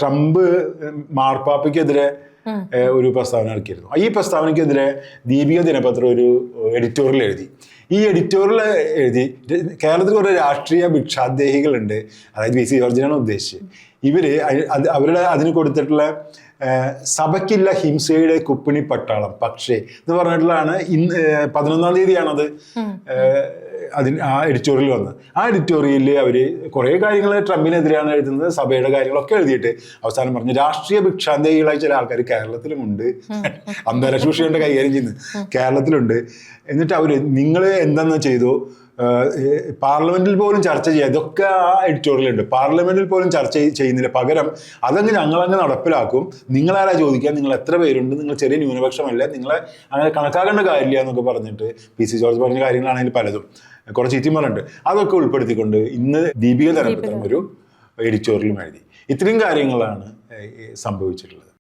Trump മാർപ്പാപ്പയ്ക്കെതിരെ ഒരു പ്രസ്താവന ഇറക്കിയിരുന്നു. ഈ പ്രസ്താവനയ്ക്കെതിരെ ദീപിക ദിനപത്രം ഒരു എഡിറ്റോറിയൽ എഴുതി. ഈ എഡിറ്റോറിയൽ എഴുതി കേരളത്തിൽ കുറേ രാഷ്ട്രീയ ഭിക്ഷാദേഹികളുണ്ട്, അതായത് VC ജോർജിനാണ് ഉദ്ദേശിച്ചത്. ഇവര് അതിന് കൊടുത്തിട്ടുള്ള സഭയ്ക്കില്ല ഹിംസയുടെ കുപ്പിണി പട്ടാളം പക്ഷേ എന്ന് പറഞ്ഞിട്ടുള്ളതാണ്. ഇന്ന് 11-ാം തീയതിയാണത് ആ എഡിറ്റോറിയൽ വന്നത്. ആ എഡിറ്റോറിയലിൽ അവർ കുറേ കാര്യങ്ങൾ ട്രംപിനെതിരെയാണ് എഴുതുന്നത്, സഭയുടെ കാര്യങ്ങളൊക്കെ എഴുതിയിട്ട് അവസാനം പറഞ്ഞു രാഷ്ട്രീയ ഭിക്ഷാന്തേഹികളായ ചില ആൾക്കാർ കേരളത്തിലുമുണ്ട്, അന്താരാഷ്ട്ര വിഷയങ്ങളുടെ കൈകാര്യം ചെയ്യുന്നത് കേരളത്തിലുണ്ട്. എന്നിട്ട് അവർ നിങ്ങൾ എന്താണെന്ന് ചെയ്തു, പാർലമെന്റിൽ പോലും ചർച്ച ചെയ്യുക, ഇതൊക്കെ ആ എഡിറ്റോറിയലുണ്ട്. പാർലമെന്റിൽ പോലും ചർച്ച ചെയ്യുന്നില്ല, പകരം അതങ്ങ് ഞങ്ങളങ്ങ് നടപ്പിലാക്കും. നിങ്ങളാരാ ചോദിക്കുക, നിങ്ങൾ എത്ര പേരുണ്ട്, നിങ്ങൾ ചെറിയ ന്യൂനപക്ഷമല്ല, നിങ്ങളെ അങ്ങനെ കണക്കാക്കേണ്ട കാര്യമില്ല എന്നൊക്കെ പറഞ്ഞിട്ട് PC ജോർജ് പറഞ്ഞ കാര്യങ്ങളാണെങ്കിൽ പലതും കുറച്ച് ചീറ്റിമാരുണ്ട്. അതൊക്കെ ഉൾപ്പെടുത്തിക്കൊണ്ട് ഇന്ന് ദീപിക ദിനപത്രം ഒരു എഡിറ്റോറിയലും എഴുതി. ഇത്രയും കാര്യങ്ങളാണ് സംഭവിച്ചിട്ടുള്ളത്.